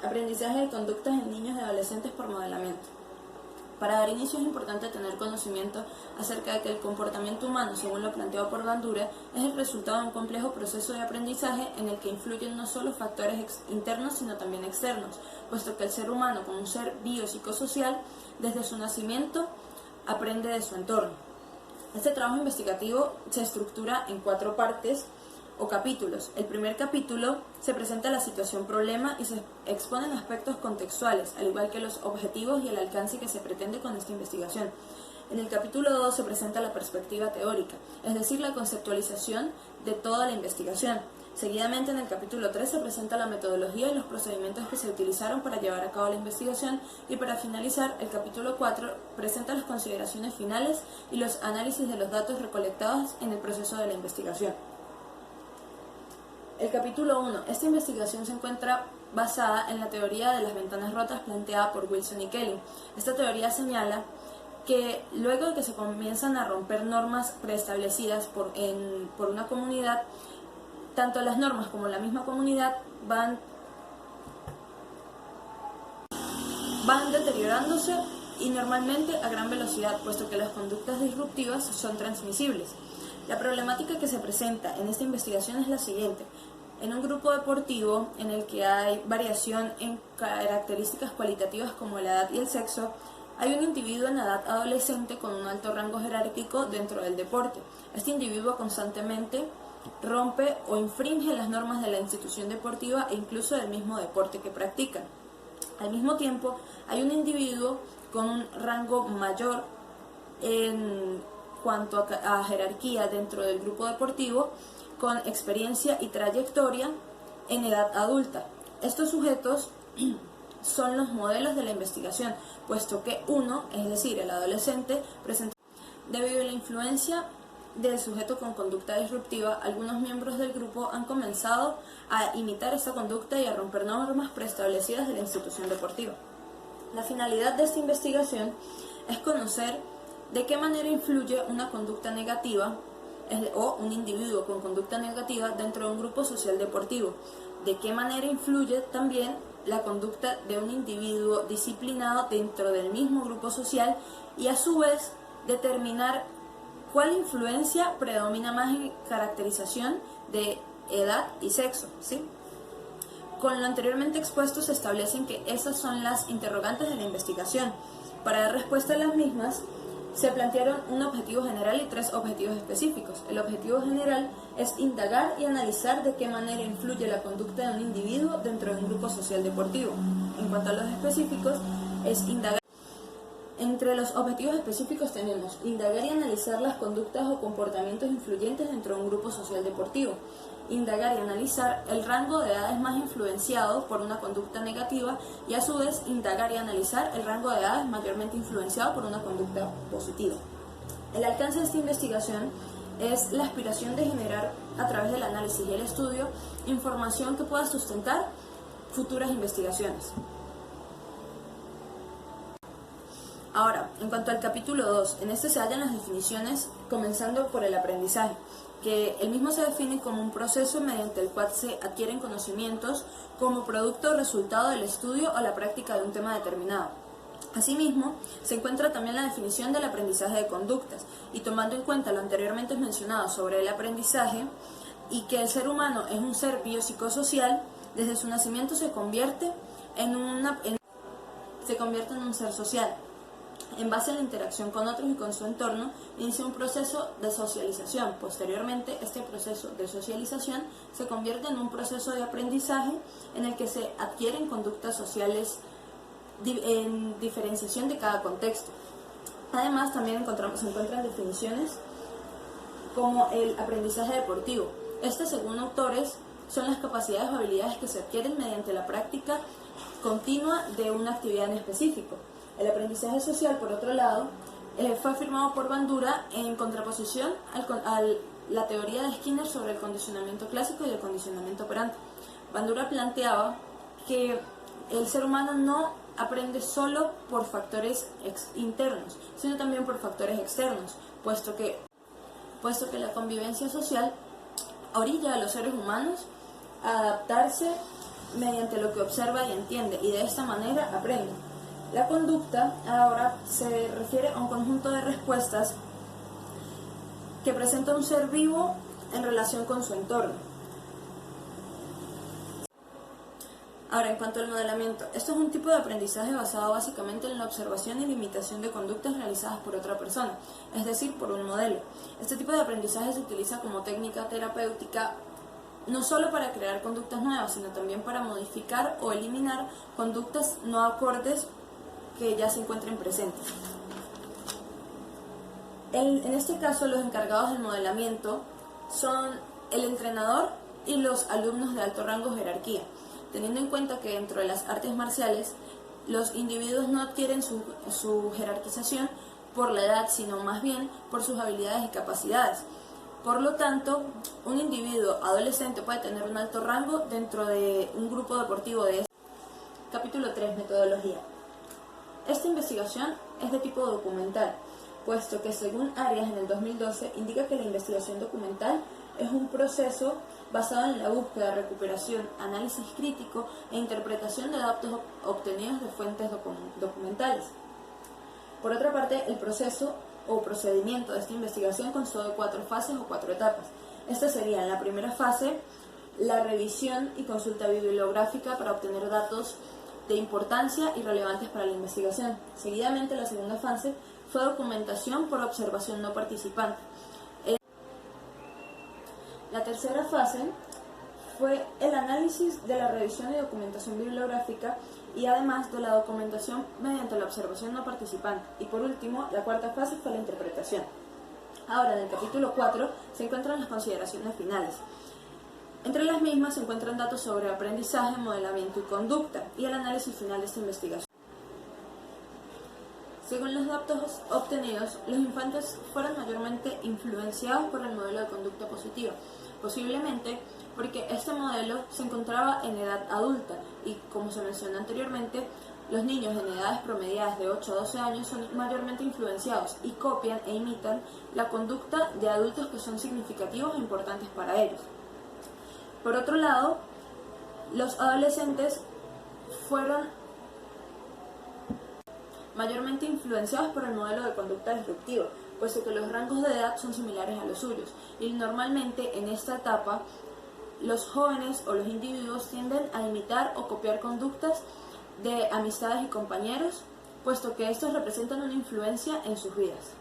Aprendizaje de conductas en niños y adolescentes por modelamiento. Para dar inicio es importante tener conocimiento acerca de que el comportamiento humano, según lo planteado por Bandura, es el resultado de un complejo proceso de aprendizaje en el que influyen no solo factores internos sino también externos, puesto que el ser humano, como un ser biopsicosocial, desde su nacimiento aprende de su entorno. Este trabajo investigativo se estructura en 4 partes o capítulos. El primer capítulo se presenta la situación problema y se exponen aspectos contextuales, al igual que los objetivos y el alcance que se pretende con esta investigación. En el capítulo 2 se presenta la perspectiva teórica, es decir, la conceptualización de toda la investigación. Seguidamente, en el capítulo 3 se presenta la metodología y los procedimientos que se utilizaron para llevar a cabo la investigación, y para finalizar, el capítulo 4 presenta las consideraciones finales y los análisis de los datos recolectados en el proceso de la investigación. El capítulo 1. Esta investigación se encuentra basada en la teoría de las ventanas rotas planteada por Wilson y Kelly. Esta teoría señala que luego de que se comienzan a romper normas preestablecidas por una comunidad, tanto las normas como la misma comunidad van deteriorándose y normalmente a gran velocidad, puesto que las conductas disruptivas son transmisibles. La problemática que se presenta en esta investigación es la siguiente. En un grupo deportivo en el que hay variación en características cualitativas como la edad y el sexo, hay un individuo en edad adolescente con un alto rango jerárquico dentro del deporte. Este individuo constantemente rompe o infringe las normas de la institución deportiva e incluso del mismo deporte que practica. Al mismo tiempo, hay un individuo con un rango mayor en cuanto a jerarquía dentro del grupo deportivo, con experiencia y trayectoria en edad adulta. Estos sujetos son los modelos de la investigación, puesto que uno, es decir, el adolescente, presenta. Debido a la influencia del sujeto con conducta disruptiva, algunos miembros del grupo han comenzado a imitar esta conducta y a romper normas preestablecidas de la institución deportiva. La finalidad de esta investigación es conocer de qué manera influye una conducta negativa o un individuo con conducta negativa dentro de un grupo social deportivo. De qué manera influye también la conducta de un individuo disciplinado dentro del mismo grupo social, y a su vez determinar cuál influencia predomina más en caracterización de edad y sexo, ¿sí? Con lo anteriormente expuesto se establecen que esas son las interrogantes de la investigación. Para dar respuesta a las mismas, se plantearon un objetivo general y 3 objetivos específicos. El objetivo general es indagar y analizar de qué manera influye la conducta de un individuo dentro de un grupo social deportivo. En cuanto a los específicos, es indagar. Entre los objetivos específicos tenemos indagar y analizar las conductas o comportamientos influyentes dentro de un grupo social deportivo. Indagar y analizar el rango de edades más influenciado por una conducta negativa, y a su vez indagar y analizar el rango de edades mayormente influenciado por una conducta positiva. El alcance de esta investigación es la aspiración de generar, a través del análisis y el estudio, información que pueda sustentar futuras investigaciones. Ahora, en cuanto al capítulo 2, en este se hallan las definiciones, comenzando por el aprendizaje, que el mismo se define como un proceso mediante el cual se adquieren conocimientos como producto o resultado del estudio o la práctica de un tema determinado. Asimismo, se encuentra también la definición del aprendizaje de conductas, y tomando en cuenta lo anteriormente mencionado sobre el aprendizaje y que el ser humano es un ser biopsicosocial, desde su nacimiento se convierte en un ser social. En base a la interacción con otros y con su entorno, inicia un proceso de socialización. Posteriormente, este proceso de socialización se convierte en un proceso de aprendizaje en el que se adquieren conductas sociales en diferenciación de cada contexto. Además, también se encuentran definiciones como el aprendizaje deportivo. Según autores, son las capacidades o habilidades que se adquieren mediante la práctica continua de una actividad en específico. El aprendizaje social, por otro lado, fue afirmado por Bandura en contraposición a la teoría de Skinner sobre el condicionamiento clásico y el condicionamiento operante. Bandura planteaba que el ser humano no aprende solo por factores internos, sino también por factores externos, puesto que la convivencia social orilla a los seres humanos a adaptarse mediante lo que observa y entiende, y de esta manera aprende. La conducta ahora se refiere a un conjunto de respuestas que presenta un ser vivo en relación con su entorno. Ahora, en cuanto al modelamiento, esto es un tipo de aprendizaje basado básicamente en la observación y limitación de conductas realizadas por otra persona, es decir, por un modelo. Este tipo de aprendizaje se utiliza como técnica terapéutica no solo para crear conductas nuevas, sino también para modificar o eliminar conductas no acordes que ya se encuentren presentes. En este caso, los encargados del modelamiento son el entrenador y los alumnos de alto rango o jerarquía, teniendo en cuenta que dentro de las artes marciales los individuos no adquieren su jerarquización por la edad, sino más bien por sus habilidades y capacidades. Por lo tanto, un individuo adolescente puede tener un alto rango dentro de un grupo deportivo de este. Capítulo 3. Metodología. Esta investigación es de tipo documental, puesto que según Arias en el 2012 indica que la investigación documental es un proceso basado en la búsqueda, recuperación, análisis crítico e interpretación de datos obtenidos de fuentes documentales. Por otra parte, el proceso o procedimiento de esta investigación constó de 4 fases o 4 etapas. Estas serían: la primera fase, la revisión y consulta bibliográfica para obtener datos de importancia y relevantes para la investigación. Seguidamente, la segunda fase fue documentación por observación no participante. La tercera fase fue el análisis de la revisión y documentación bibliográfica y además de la documentación mediante la observación no participante. Y por último, la cuarta fase fue la interpretación. Ahora, en el capítulo 4 se encuentran las consideraciones finales. Entre las mismas se encuentran datos sobre aprendizaje, modelamiento y conducta, y el análisis final de esta investigación. Según los datos obtenidos, los infantes fueron mayormente influenciados por el modelo de conducta positiva, posiblemente porque este modelo se encontraba en edad adulta y, como se mencionó anteriormente, los niños en edades promediadas de 8 a 12 años son mayormente influenciados y copian e imitan la conducta de adultos que son significativos e importantes para ellos. Por otro lado, los adolescentes fueron mayormente influenciados por el modelo de conducta disruptiva, puesto que los rangos de edad son similares a los suyos, y normalmente en esta etapa los jóvenes o los individuos tienden a imitar o copiar conductas de amistades y compañeros, puesto que estos representan una influencia en sus vidas.